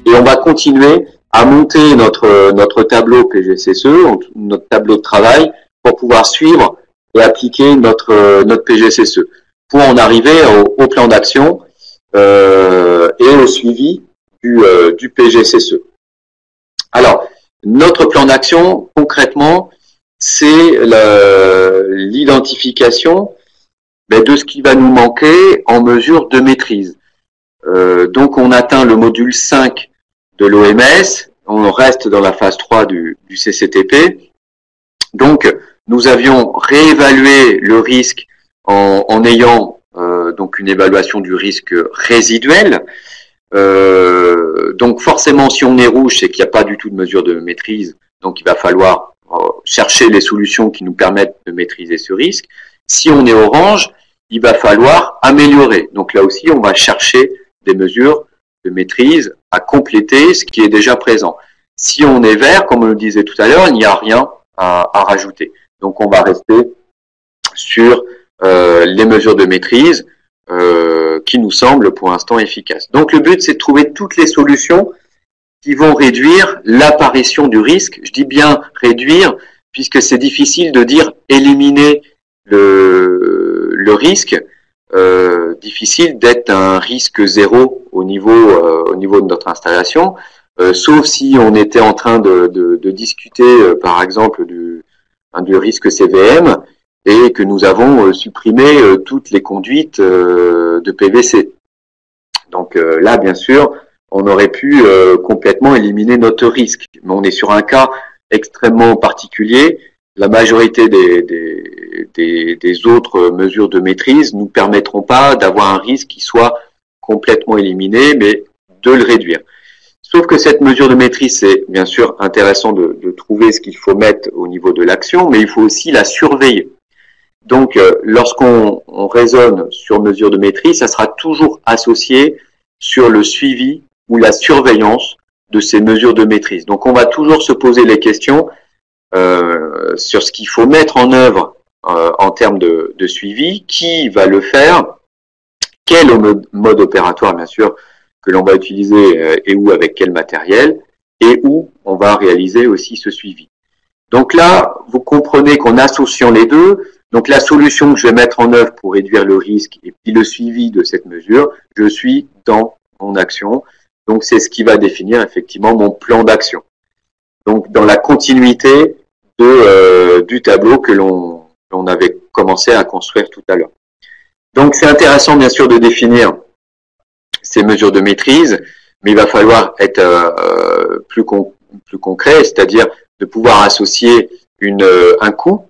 Et on va continuer à monter notre tableau PGCSE, notre tableau de travail, pour pouvoir suivre et appliquer notre PGCSE, pour en arriver au plan d'action et au suivi du PGCSE. Alors, notre plan d'action, concrètement, c'est l'identification de ce qui va nous manquer en mesure de maîtrise. Donc, on atteint le module 5 de l'OMS, on reste dans la phase 3 du CCTP. Donc, nous avions réévalué le risque en ayant donc une évaluation du risque résiduel. Donc, forcément, si on est rouge, c'est qu'il n'y a pas du tout de mesure de maîtrise. Donc, il va falloir chercher les solutions qui nous permettent de maîtriser ce risque. Si on est orange, il va falloir améliorer. Donc, là aussi, on va chercher des mesures de maîtrise à compléter ce qui est déjà présent. Si on est vert, comme on le disait tout à l'heure, il n'y a rien à rajouter. Donc, on va rester sur les mesures de maîtrise qui nous semblent pour l'instant efficaces. Donc, le but, c'est de trouver toutes les solutions qui vont réduire l'apparition du risque. Je dis bien réduire, puisque c'est difficile de dire éliminer le risque. Difficile d'être un risque zéro au niveau de notre installation, sauf si on était en train de discuter, par exemple, du risque CVM et que nous avons supprimé toutes les conduites de PVC. Donc là, bien sûr, on aurait pu complètement éliminer notre risque. Mais on est sur un cas extrêmement particulier. La majorité des autres mesures de maîtrise nous permettront pas d'avoir un risque qui soit complètement éliminé, mais de le réduire. Sauf que cette mesure de maîtrise, c'est bien sûr intéressant de trouver ce qu'il faut mettre au niveau de l'action, mais il faut aussi la surveiller. Donc, lorsqu'on raisonne sur mesure de maîtrise, ça sera toujours associé sur le suivi ou la surveillance de ces mesures de maîtrise. Donc, on va toujours se poser les questions sur ce qu'il faut mettre en œuvre en termes de suivi, qui va le faire, quel mode opératoire, bien sûr, que l'on va utiliser et où, avec quel matériel, et où on va réaliser aussi ce suivi. Donc là, vous comprenez qu'en associant les deux, donc la solution que je vais mettre en œuvre pour réduire le risque et puis le suivi de cette mesure, je suis dans mon action. Donc c'est ce qui va définir effectivement mon plan d'action. Donc dans la continuité du tableau que l'on avait commencé à construire tout à l'heure. Donc c'est intéressant bien sûr de définir ces mesures de maîtrise, mais il va falloir être plus concret, c'est-à-dire de pouvoir associer un coût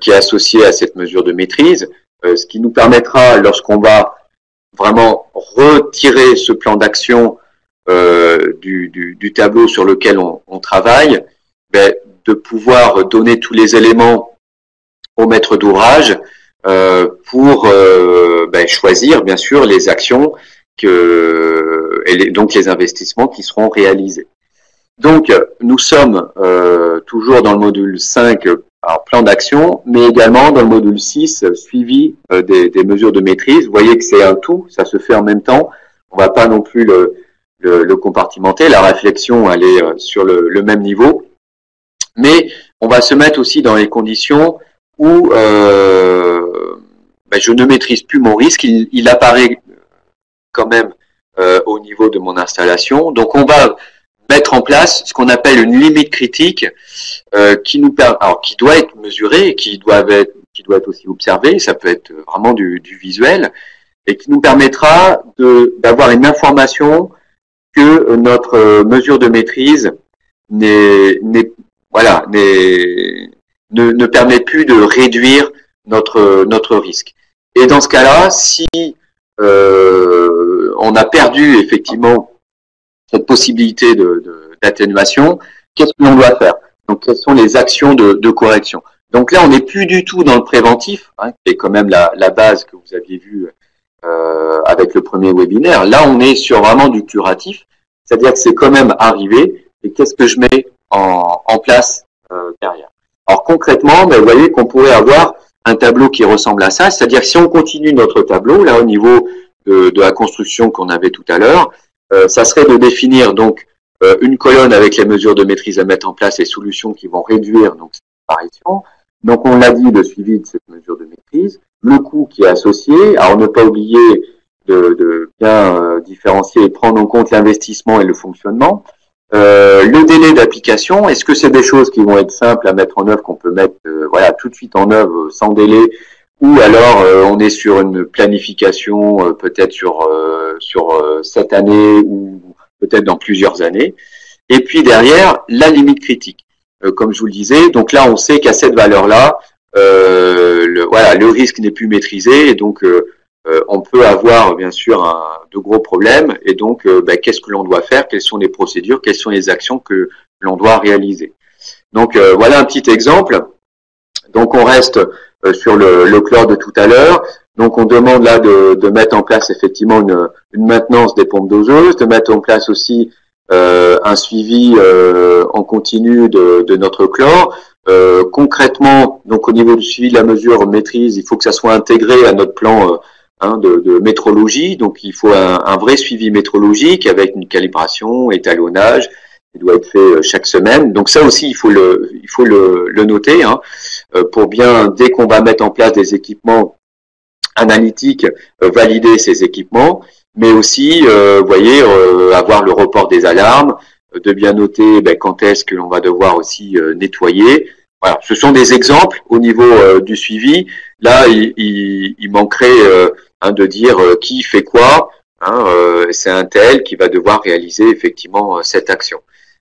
qui est associé à cette mesure de maîtrise, ce qui nous permettra, lorsqu'on va vraiment retirer ce plan d'action du tableau sur lequel on travaille, de pouvoir donner tous les éléments au maître d'ouvrage pour choisir bien sûr les actions et donc les investissements qui seront réalisés. Donc nous sommes toujours dans le module 5, alors, plan d'action, mais également dans le module 6, suivi des mesures de maîtrise. Vous voyez que c'est un tout, ça se fait en même temps. On ne va pas non plus le compartimenter. La réflexion, elle est sur le même niveau. Mais on va se mettre aussi dans les conditions où je ne maîtrise plus mon risque. Il apparaît quand même au niveau de mon installation. Donc on va mettre en place ce qu'on appelle une limite critique qui doit être mesurée et qui doit être aussi observée. Ça peut être vraiment du visuel et qui nous permettra d'avoir une information que notre mesure de maîtrise ne permet plus de réduire notre risque. Et dans ce cas-là, si on a perdu effectivement cette possibilité d'atténuation, qu'est-ce que l'on doit faire? Donc, quelles sont les actions de correction? Donc là, on n'est plus du tout dans le préventif, qui est quand même la base que vous aviez vue avec le premier webinaire. Là, on est sur vraiment du curatif, c'est-à-dire que c'est quand même arrivé, et qu'est-ce que je mets en place derrière? Alors concrètement, vous voyez qu'on pourrait avoir un tableau qui ressemble à ça, c'est-à-dire que si on continue notre tableau, là au niveau de la construction qu'on avait tout à l'heure, ça serait de définir donc une colonne avec les mesures de maîtrise à mettre en place et solutions qui vont réduire donc cette disparition. Donc on l'a dit, le suivi de cette mesure de maîtrise, le coût qui est associé. Alors ne pas oublier de bien différencier et prendre en compte l'investissement et le fonctionnement. Le délai d'application, est-ce que c'est des choses qui vont être simples à mettre en œuvre, qu'on peut mettre voilà, tout de suite en œuvre sans délai, ou alors on est sur une planification peut-être sur 7 années ou peut-être dans plusieurs années. Et puis derrière, la limite critique. Comme je vous le disais, donc là on sait qu'à cette valeur-là, voilà, le risque n'est plus maîtrisé et donc on peut avoir bien sûr de gros problèmes et donc qu'est-ce que l'on doit faire, quelles sont les procédures, quelles sont les actions que l'on doit réaliser. Donc voilà un petit exemple. Donc on reste sur le chlore de tout à l'heure. Donc on demande là de mettre en place effectivement une maintenance des pompes doseuses, de mettre en place aussi un suivi en continu de notre chlore. Concrètement, donc au niveau du suivi de la mesure maîtrise, il faut que ça soit intégré à notre plan de métrologie. Donc il faut un vrai suivi métrologique avec une calibration, étalonnage, qui doit être fait chaque semaine. Donc ça aussi, il faut le noter pour bien, dès qu'on va mettre en place des équipements analytiques, valider ces équipements, mais aussi, vous voyez, avoir le report des alarmes, de bien noter quand est-ce que l'on va devoir aussi nettoyer. Voilà, ce sont des exemples au niveau du suivi. Là, il manquerait de dire qui fait quoi. C'est un tel qui va devoir réaliser effectivement cette action.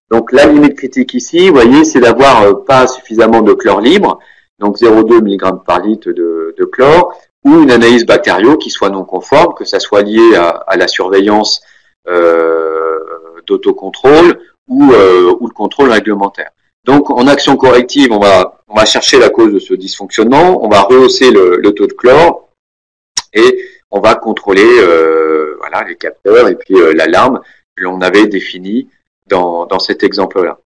Donc la limite critique ici, vous voyez, c'est d'avoir pas suffisamment de chlore libre, donc 0,2 mg par litre de chlore, ou une analyse bactério qui soit non conforme, que ça soit lié à la surveillance d'autocontrôle ou le contrôle réglementaire. Donc en action corrective, on va chercher la cause de ce dysfonctionnement, on va rehausser le taux de chlore et on va contrôler voilà, les capteurs et puis l'alarme que l'on avait définie dans cet exemple-là.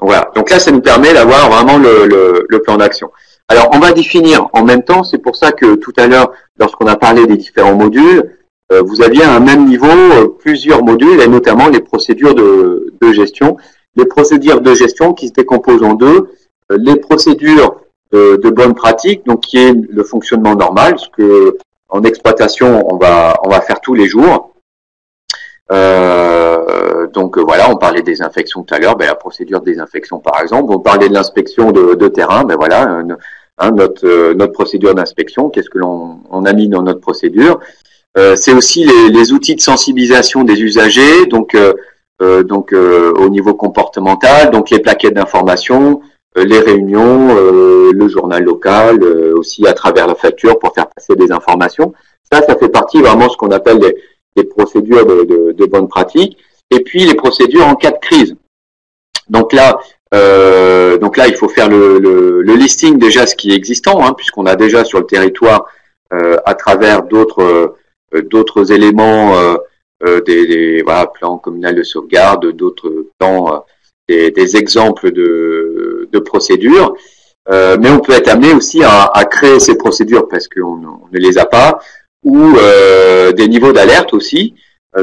Voilà. Donc là, ça nous permet d'avoir vraiment le plan d'action. Alors, on va définir en même temps, c'est pour ça que tout à l'heure, lorsqu'on a parlé des différents modules, vous aviez à un même niveau plusieurs modules, et notamment les procédures de gestion. Les procédures de gestion qui se décomposent en deux, les procédures de bonne pratique, donc qui est le fonctionnement normal, ce que en exploitation, on va faire tous les jours. Donc voilà, on parlait des inspections tout à l'heure, la procédure de désinfection par exemple. On parlait de l'inspection de terrain, voilà, notre procédure d'inspection, qu'est-ce que l'on a mis dans notre procédure. C'est aussi les outils de sensibilisation des usagers, donc au niveau comportemental, donc les plaquettes d'information, les réunions, le journal local, aussi à travers la facture pour faire passer des informations. Ça fait partie vraiment de ce qu'on appelle les procédures de bonne pratique. Et puis les procédures en cas de crise. Donc là, il faut faire le listing déjà ce qui est existant, puisqu'on a déjà sur le territoire à travers d'autres éléments voilà, plans communal de sauvegarde, d'autres plans, des exemples de procédures. Mais on peut être amené aussi à créer ces procédures parce qu'on ne les a pas, ou des niveaux d'alerte aussi,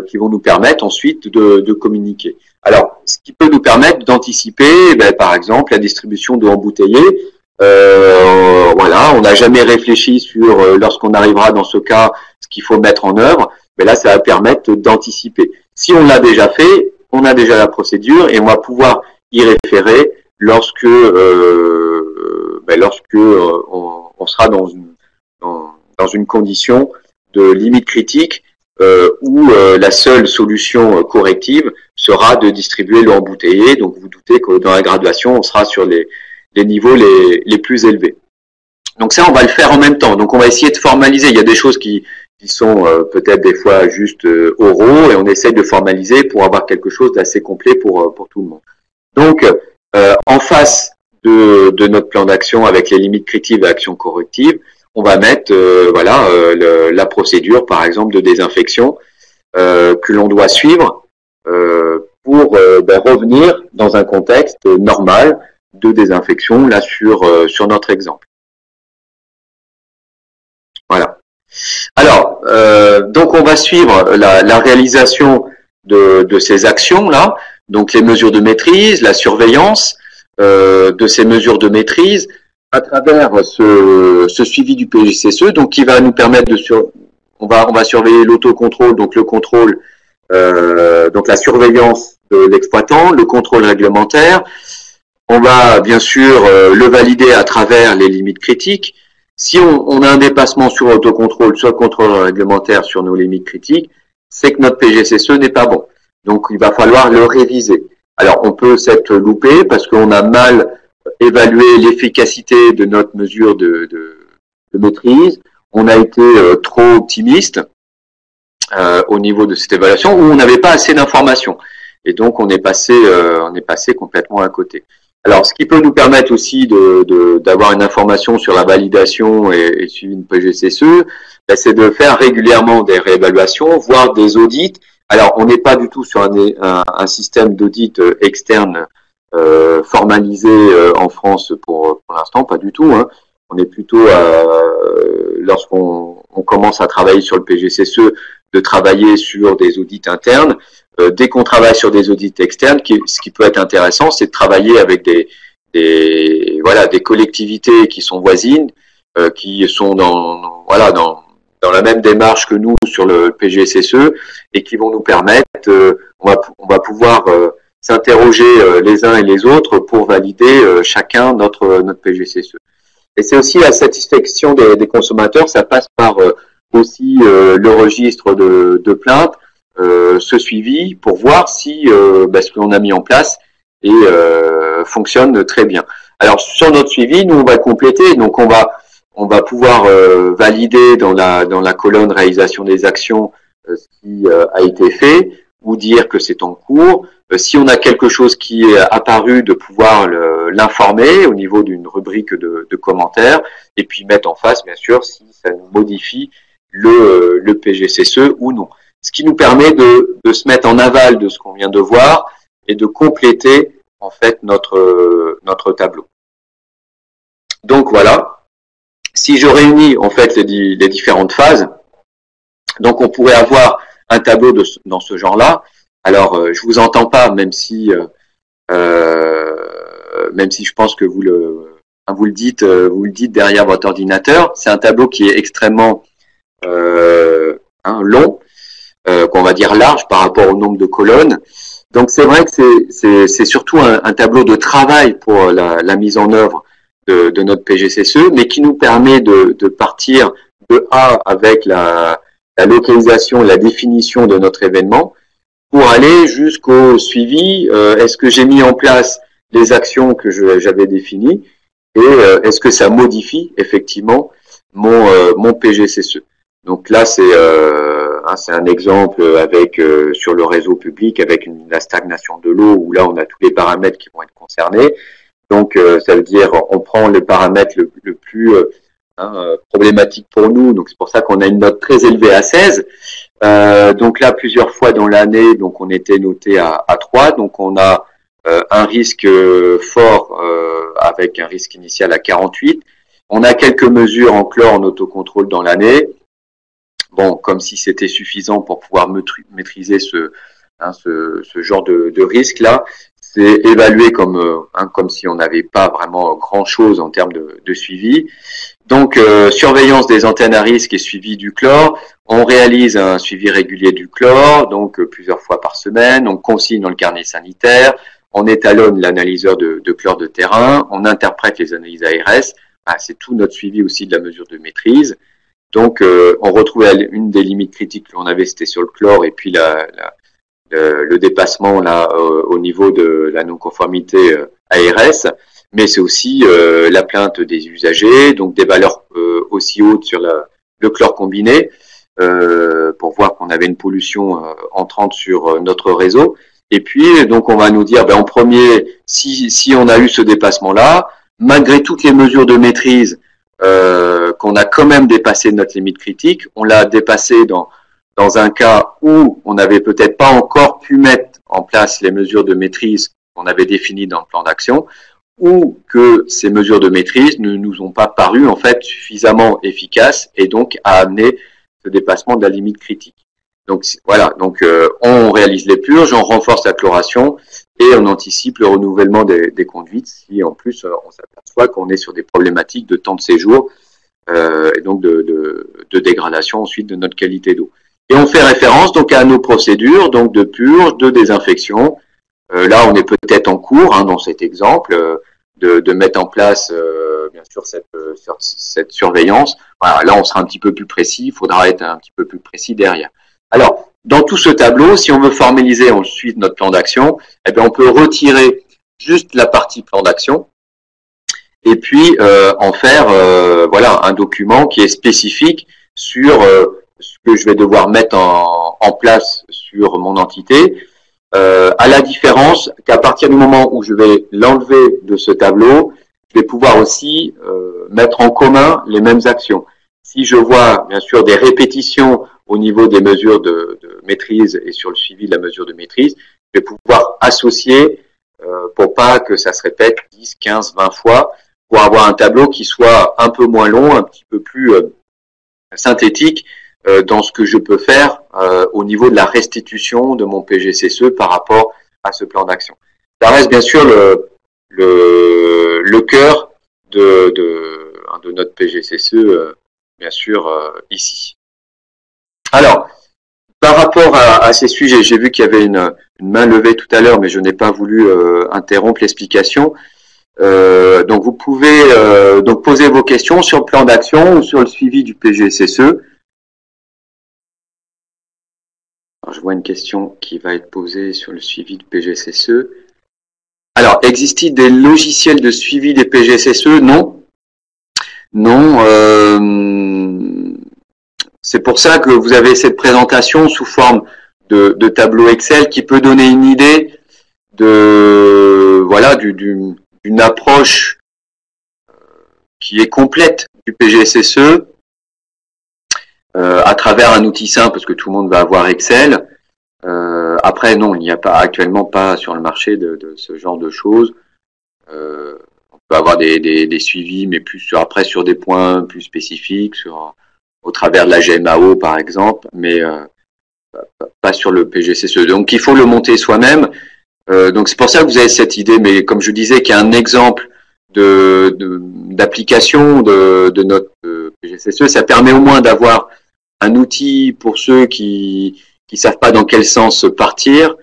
qui vont nous permettre ensuite de communiquer. Alors, ce qui peut nous permettre d'anticiper, par exemple, la distribution d'eau embouteillée. Voilà, on n'a jamais réfléchi sur, lorsqu'on arrivera dans ce cas, ce qu'il faut mettre en œuvre. Mais là, ça va permettre d'anticiper. Si on l'a déjà fait, on a déjà la procédure et on va pouvoir y référer lorsque on sera dans une condition de limite critique où la seule solution corrective sera de distribuer l'eau embouteillée. Donc vous doutez que dans la graduation, on sera sur les niveaux les plus élevés. Donc ça, on va le faire en même temps. Donc on va essayer de formaliser. Il y a des choses qui sont peut-être des fois juste oraux et on essaye de formaliser pour avoir quelque chose d'assez complet pour tout le monde. Donc en face de notre plan d'action avec les limites critiques et actions correctives, on va mettre la procédure, par exemple, de désinfection que l'on doit suivre pour revenir dans un contexte normal de désinfection, là, sur notre exemple. Voilà. Alors, Donc on va suivre la réalisation de ces actions-là, donc les mesures de maîtrise, la surveillance de ces mesures de maîtrise à travers ce suivi du PGCSE, donc qui va nous permettre on va surveiller l'autocontrôle, donc le contrôle, donc la surveillance de l'exploitant, le contrôle réglementaire. On va bien sûr le valider à travers les limites critiques. Si on a un dépassement sur l'autocontrôle, soit le contrôle réglementaire sur nos limites critiques, c'est que notre PGCSE n'est pas bon. Donc il va falloir le réviser. Alors on peut s'être loupé parce qu'on a mal évalué l'efficacité de notre mesure de maîtrise. On a été trop optimiste au niveau de cette évaluation, ou on n'avait pas assez d'informations. Et donc on est passé complètement à côté. Alors, ce qui peut nous permettre aussi d'avoir une information sur la validation et le suivi de PGCSE, c'est de faire régulièrement des réévaluations, voire des audits. Alors, on n'est pas du tout sur un système d'audit externe formalisé en France pour l'instant, pas du tout. Hein. On est plutôt, lorsqu'on commence à travailler sur le PGCSE, de travailler sur des audits internes. Dès qu'on travaille sur des audits externes, ce qui peut être intéressant, c'est de travailler avec des collectivités qui sont voisines, qui sont dans la même démarche que nous sur le PGCSE et qui vont nous permettre, on va pouvoir s'interroger les uns et les autres pour valider chacun notre PGCSE. Et c'est aussi la satisfaction des consommateurs, ça passe par aussi le registre de plaintes, ce suivi pour voir si ce que l'on a mis en place fonctionne très bien. Alors sur notre suivi, nous on va compléter, donc on va pouvoir valider dans la colonne réalisation des actions ce qui a été fait ou dire que c'est en cours. Si on a quelque chose qui est apparu, de pouvoir l'informer au niveau d'une rubrique de commentaires et puis mettre en face bien sûr si ça nous modifie le PGCSE ou non. Ce qui nous permet de se mettre en aval de ce qu'on vient de voir et de compléter en fait notre tableau. Donc voilà, si je réunis en fait les différentes phases, donc on pourrait avoir un tableau dans ce genre-là. Alors je vous entends pas, même si je pense que vous le dites derrière votre ordinateur. C'est un tableau qui est extrêmement long. Qu'on va dire large par rapport au nombre de colonnes. Donc c'est vrai que c'est surtout un tableau de travail pour la mise en œuvre de notre PGCSE, mais qui nous permet de partir de A avec la localisation, la définition de notre événement, pour aller jusqu'au suivi. Est-ce que j'ai mis en place les actions que j'avais définies et est-ce que ça modifie effectivement mon PGCSE. Donc là c'est un exemple avec sur le réseau public avec la stagnation de l'eau où là on a tous les paramètres qui vont être concernés. Donc ça veut dire on prend le paramètre le plus problématique pour nous. Donc c'est pour ça qu'on a une note très élevée à 16. Donc là plusieurs fois dans l'année, donc on était noté à 3. Donc on a un risque fort avec un risque initial à 48. On a quelques mesures en chlore en autocontrôle dans l'année. Bon, comme si c'était suffisant pour pouvoir maîtriser ce genre de risque-là, c'est évalué comme si on n'avait pas vraiment grand-chose en termes de suivi. Donc, surveillance des antennes à risque et suivi du chlore. On réalise un suivi régulier du chlore, donc plusieurs fois par semaine. On consigne dans le carnet sanitaire. On étalonne l'analyseur de chlore de terrain. On interprète les analyses ARS. C'est tout notre suivi aussi de la mesure de maîtrise. Donc, on retrouve une des limites critiques que l'on avait, c'était sur le chlore, et puis le dépassement là au niveau de la non-conformité ARS, mais c'est aussi la plainte des usagers, donc des valeurs aussi hautes sur le chlore combiné, pour voir qu'on avait une pollution entrante sur notre réseau. Et puis, donc, on va nous dire, en premier, si on a eu ce dépassement-là, malgré toutes les mesures de maîtrise, qu'on a quand même dépassé notre limite critique, on l'a dépassé dans un cas où on n'avait peut-être pas encore pu mettre en place les mesures de maîtrise qu'on avait définies dans le plan d'action, ou que ces mesures de maîtrise ne nous ont pas paru en fait suffisamment efficaces et donc à amener ce dépassement de la limite critique. Donc voilà, donc on réalise les purges, on renforce la chloration et on anticipe le renouvellement des conduites si en plus on s'aperçoit qu'on est sur des problématiques de temps de séjour et donc de dégradation ensuite de notre qualité d'eau. Et on fait référence donc à nos procédures donc de purge, de désinfection. Là, on est peut-être en cours dans cet exemple de mettre en place bien sûr cette surveillance. Voilà, là, on sera un petit peu plus précis. Il faudra être un petit peu plus précis derrière. Alors, dans tout ce tableau, si on veut formaliser ensuite notre plan d'action, eh bien, on peut retirer juste la partie plan d'action et puis en faire voilà un document qui est spécifique sur ce que je vais devoir mettre en place sur mon entité, à la différence qu'à partir du moment où je vais l'enlever de ce tableau, je vais pouvoir aussi mettre en commun les mêmes actions. Si je vois bien sûr des répétitions au niveau des mesures de maîtrise et sur le suivi de la mesure de maîtrise, je vais pouvoir associer pour pas que ça se répète 10, 15, 20 fois, pour avoir un tableau qui soit un peu moins long, un petit peu plus synthétique dans ce que je peux faire au niveau de la restitution de mon PGCSE par rapport à ce plan d'action. Ça reste bien sûr le cœur de notre PGCSE, bien sûr, ici. Alors, par rapport à ces sujets, j'ai vu qu'il y avait une main levée tout à l'heure, mais je n'ai pas voulu interrompre l'explication. Donc vous pouvez donc poser vos questions sur le plan d'action ou sur le suivi du PGCSE. Alors, je vois une question qui va être posée sur le suivi du PGCSE. Alors, existe-t-il des logiciels de suivi des PGCSE? Non. Non. C'est pour ça que vous avez cette présentation sous forme de tableau Excel qui peut donner une idée de voilà d'une approche qui est complète du PGCSE à travers un outil simple parce que tout le monde va avoir Excel. Après non, il n'y a pas actuellement pas sur le marché de ce genre de choses. On peut avoir des suivis, mais plus après sur des points plus spécifiques, au travers de la GMAO par exemple, mais pas sur le PGCSE. Donc il faut le monter soi-même. Donc c'est pour ça que vous avez cette idée, mais comme je disais qu'il y a un exemple d'application de notre PGCSE, ça permet au moins d'avoir un outil pour ceux qui savent pas dans quel sens partir.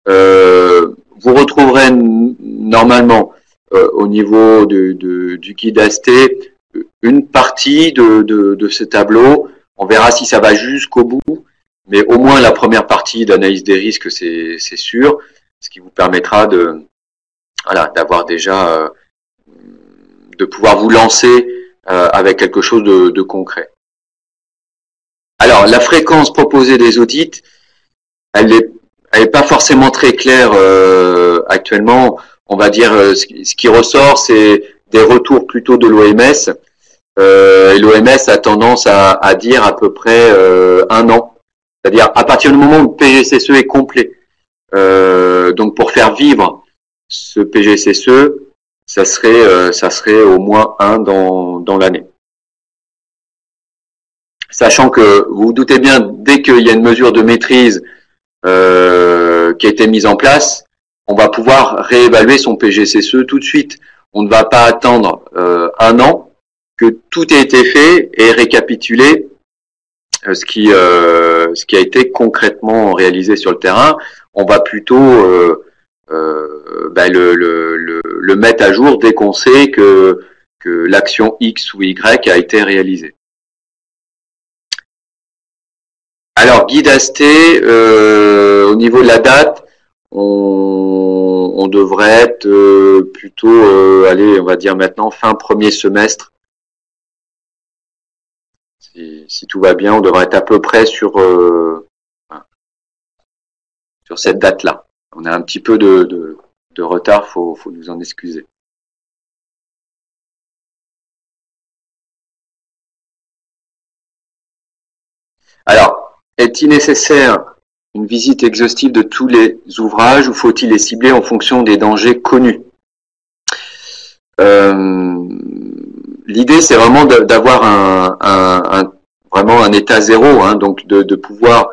Vous retrouverez normalement au niveau du guide AST une partie de ce tableau. On verra si ça va jusqu'au bout, mais au moins la première partie d'analyse des risques, c'est sûr, ce qui vous permettra d'avoir déjà de pouvoir vous lancer avec quelque chose de concret. Alors, la fréquence proposée des audits, elle est pas forcément très claire actuellement. On va dire ce qui ressort, c'est des retours plutôt de l'OMS. Et l'OMS a tendance à dire à peu près 1 an. C'est-à-dire à partir du moment où le PGCSE est complet. Donc pour faire vivre ce PGCSE, ça serait au moins 1 dans l'année. Sachant que vous vous doutez bien, dès qu'il y a une mesure de maîtrise qui a été mise en place, on va pouvoir réévaluer son PGCSE tout de suite. On ne va pas attendre 1 an que tout ait été fait et récapituler ce qui a été concrètement réalisé sur le terrain. On va plutôt le mettre à jour dès qu'on sait que l'action X ou Y a été réalisée. Alors, guide AST, au niveau de la date, on devrait être plutôt, allez, on va dire maintenant, fin premier semestre. Si tout va bien, on devrait être à peu près sur cette date-là. On a un petit peu de retard, faut nous en excuser. Alors, est-il nécessaire une visite exhaustive de tous les ouvrages ou faut-il les cibler en fonction des dangers connus? L'idée, c'est vraiment d'avoir vraiment un état zéro, hein, donc de pouvoir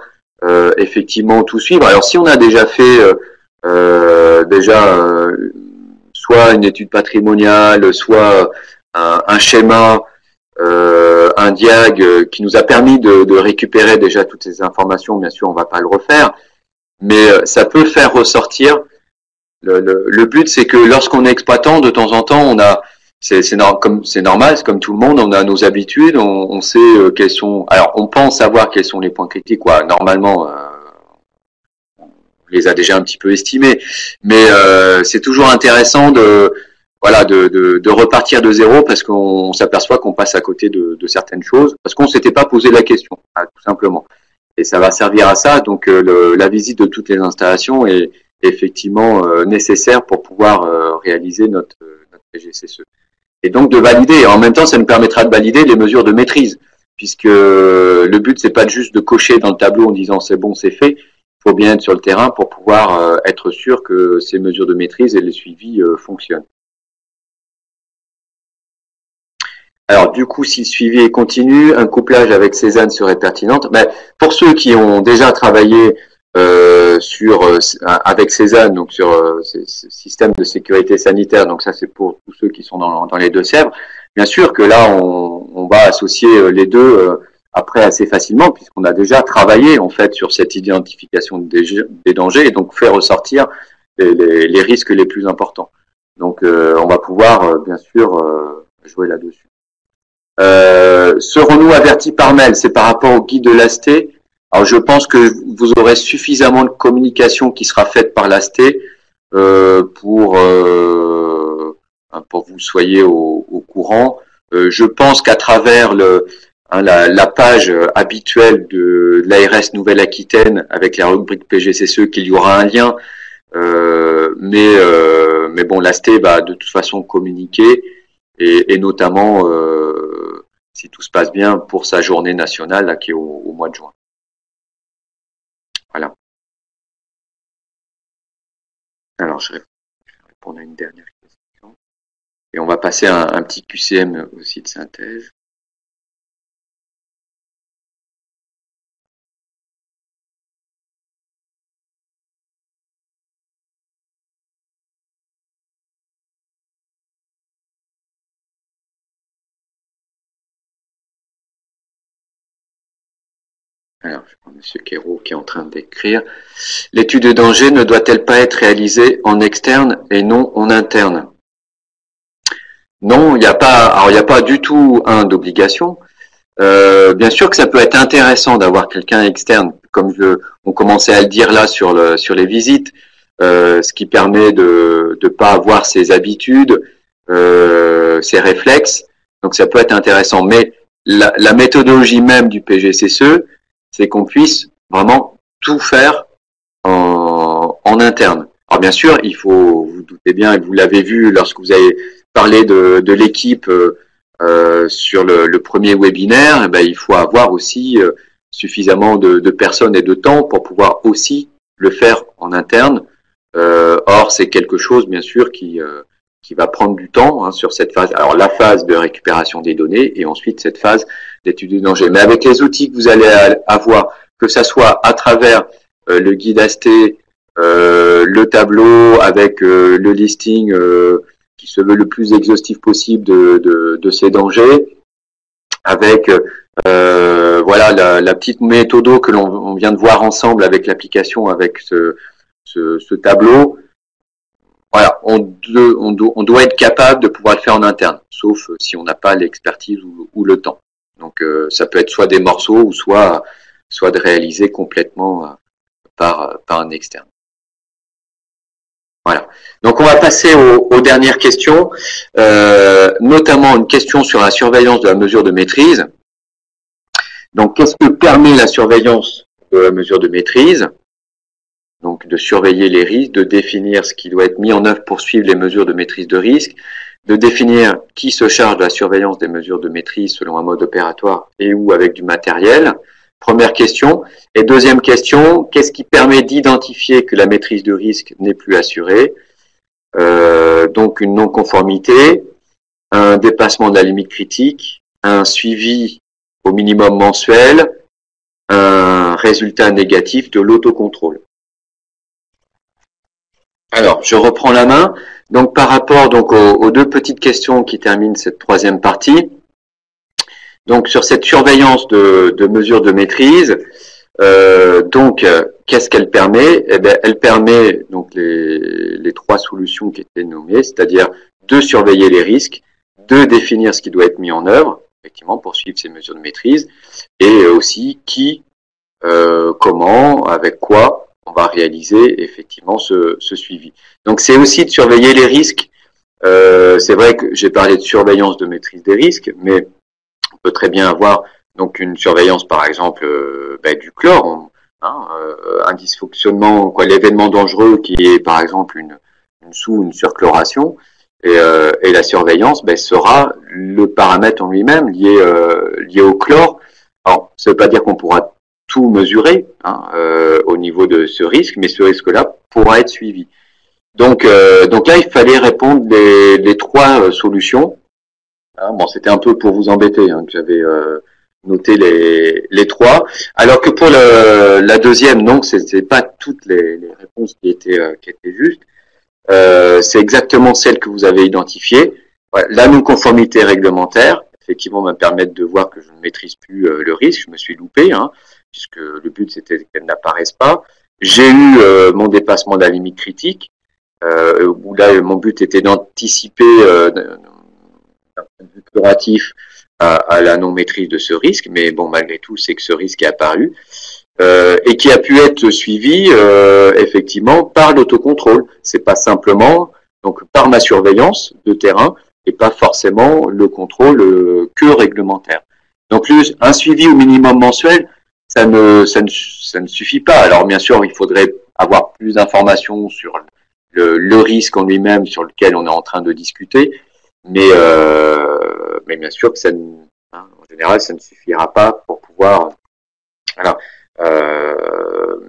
effectivement tout suivre. Alors si on a déjà fait soit une étude patrimoniale, soit un schéma, un diag qui nous a permis de récupérer déjà toutes ces informations, bien sûr on va pas le refaire, mais ça peut faire ressortir. Le but c'est que lorsqu'on est exploitant, de temps en temps on a c'est normal, c'est comme tout le monde, on a nos habitudes, on sait quels sont. Alors, on pense savoir quels sont les points critiques, quoi. Normalement, on les a déjà un petit peu estimés, mais c'est toujours intéressant de repartir de zéro parce qu'on s'aperçoit qu'on passe à côté de certaines choses parce qu'on s'était pas posé la question, tout simplement. Et ça va servir à ça. Donc, la visite de toutes les installations est effectivement nécessaire pour pouvoir réaliser notre PGCSE. Et donc de valider. Et en même temps, ça nous permettra de valider les mesures de maîtrise, puisque le but c'est pas juste de cocher dans le tableau en disant c'est bon, c'est fait. Il faut bien être sur le terrain pour pouvoir être sûr que ces mesures de maîtrise et les suivis fonctionnent. Alors du coup, si le suivi est continu, un couplage avec Cézanne serait pertinente. Ben, pour ceux qui ont déjà travaillé avec Cézanne, donc sur ce système de sécurité sanitaire, donc ça c'est pour tous ceux qui sont dans les Deux-Sèvres. Bien sûr que là on va associer les deux après assez facilement puisqu'on a déjà travaillé en fait sur cette identification des dangers et donc faire ressortir les risques les plus importants. Donc on va pouvoir bien sûr jouer là-dessus. Serons-nous avertis par mail? C'est par rapport au guide de l'AST. Alors je pense que vous aurez suffisamment de communication qui sera faite par l'AST pour vous soyez au courant. Je pense qu'à travers la page habituelle de l'ARS Nouvelle-Aquitaine avec la rubrique PGCSE qu'il y aura un lien, mais bon, l'AST va de toute façon communiquer et notamment si tout se passe bien pour sa journée nationale là, qui est au mois de juin. Voilà. Alors, je vais répondre à une dernière question. Et on va passer à un petit QCM aussi de synthèse. Alors, je prends M. Quérault qui est en train d'écrire. L'étude de danger ne doit-elle pas être réalisée en externe et non en interne? Non, il n'y a pas du tout d'obligation. Bien sûr que ça peut être intéressant d'avoir quelqu'un externe, comme on commençait à le dire là sur les visites, ce qui permet de pas avoir ses habitudes, ses réflexes. Donc ça peut être intéressant. Mais la méthodologie même du PGCSE, c'est qu'on puisse vraiment tout faire en interne. Alors bien sûr, il faut, vous doutez bien, et vous l'avez vu lorsque vous avez parlé de l'équipe sur le premier webinaire, ben, il faut avoir aussi suffisamment de personnes et de temps pour pouvoir aussi le faire en interne. Or, c'est quelque chose, bien sûr, qui va prendre du temps hein, sur cette phase. Alors, la phase de récupération des données et ensuite cette phase d'étude de danger. Mais avec les outils que vous allez avoir, que ça soit à travers le guide AST, le tableau avec le listing qui se veut le plus exhaustif possible de ces dangers, avec voilà la petite méthode que l'on vient de voir ensemble avec l'application, avec ce tableau. Voilà, on doit être capable de pouvoir le faire en interne, sauf si on n'a pas l'expertise ou le temps. Donc ça peut être soit des morceaux ou soit de réaliser complètement par un externe. Voilà. Donc on va passer aux dernières questions, notamment une question sur la surveillance de la mesure de maîtrise. Donc qu'est-ce que permet la surveillance de la mesure de maîtrise? Donc de surveiller les risques, de définir ce qui doit être mis en œuvre pour suivre les mesures de maîtrise de risque, de définir qui se charge de la surveillance des mesures de maîtrise selon un mode opératoire et ou avec du matériel. Première question. Et deuxième question, qu'est-ce qui permet d'identifier que la maîtrise de risque n'est plus assurée? Donc une non-conformité, un dépassement de la limite critique, un suivi au minimum mensuel un résultat négatif de l'autocontrôle. Alors, je reprends la main. Donc, par rapport donc aux deux petites questions qui terminent cette troisième partie, donc sur cette surveillance de mesures de maîtrise, qu'est-ce qu'elle permet? Eh bien, elle permet donc les trois solutions qui étaient nommées, c'est-à-dire de surveiller les risques, de définir ce qui doit être mis en œuvre, effectivement, pour suivre ces mesures de maîtrise, et aussi qui, comment, avec quoi on va réaliser effectivement ce suivi. Donc, c'est aussi de surveiller les risques. C'est vrai que j'ai parlé de surveillance de maîtrise des risques, mais on peut très bien avoir donc une surveillance, par exemple, du chlore, un dysfonctionnement, l'événement dangereux qui est, par exemple, une une surchloration, et la surveillance sera le paramètre en lui-même lié au chlore. Alors, ça ne veut pas dire qu'on pourra tout mesurer au niveau de ce risque, mais ce risque-là pourra être suivi. Donc là, il fallait répondre les trois solutions. Bon, c'était un peu pour vous embêter que j'avais noté les trois. Alors que pour la deuxième, non, c'est pas toutes les réponses qui étaient justes. C'est exactement celle que vous avez identifiée. La non-conformité réglementaire, effectivement, va me permettre de voir que je ne maîtrise plus le risque. Je me suis loupé, puisque le but c'était qu'elle n'apparaisse pas. J'ai eu mon dépassement de la limite critique, où là mon but était d'anticiper d'un point de vue curatif à la non-maîtrise de ce risque, mais bon, malgré tout, c'est que ce risque est apparu. Et qui a pu être suivi effectivement par l'autocontrôle. C'est pas simplement donc par ma surveillance de terrain et pas forcément le contrôle que réglementaire. Donc un suivi au minimum mensuel, ça ne suffit pas. Alors bien sûr, il faudrait avoir plus d'informations sur le risque en lui-même sur lequel on est en train de discuter, mais bien sûr que en général, ça ne suffira pas pour pouvoir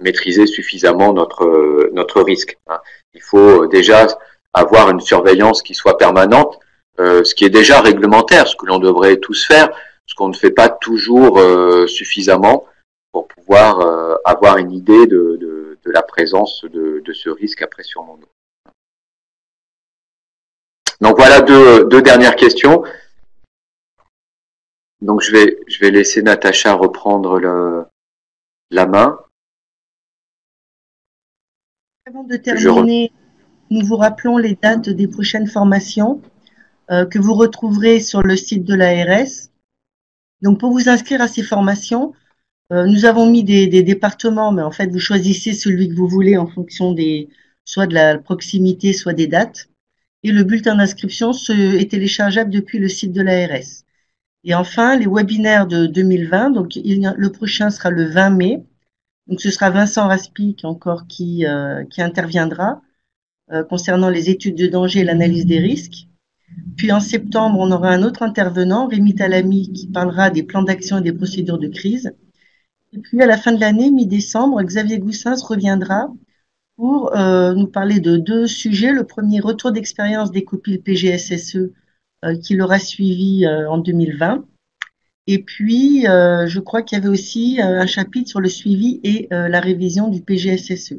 maîtriser suffisamment notre risque. Il faut déjà avoir une surveillance qui soit permanente, ce qui est déjà réglementaire, ce que l'on devrait tous faire, ce qu'on ne fait pas toujours suffisamment pour pouvoir avoir une idée de la présence de ce risque à pression en eau. Donc voilà deux dernières questions. Donc je vais laisser Natacha reprendre la main. Avant de terminer, nous vous rappelons les dates des prochaines formations que vous retrouverez sur le site de l'ARS. Donc pour vous inscrire à ces formations, nous avons mis des départements, mais en fait vous choisissez celui que vous voulez en fonction soit de la proximité, soit des dates. Et le bulletin d'inscription est téléchargeable depuis le site de l'ARS. Et enfin, les webinaires de 2020, donc le prochain sera le 20 mai. Donc ce sera Vincent Raspic encore qui interviendra concernant les études de danger et l'analyse des risques. Puis en septembre, on aura un autre intervenant, Rémi Talami, qui parlera des plans d'action et des procédures de crise. Et puis à la fin de l'année, mi-décembre, Xavier Goussens reviendra pour nous parler de deux sujets. Le premier, retour d'expérience des copies PGSSE qu'il aura suivi en 2020. Et puis, je crois qu'il y avait aussi un chapitre sur le suivi et la révision du PGSSE.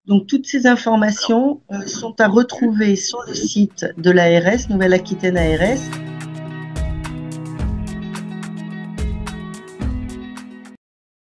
Donc, toutes ces informations sont à retrouver sur le site de l'ARS, Nouvelle-Aquitaine ARS,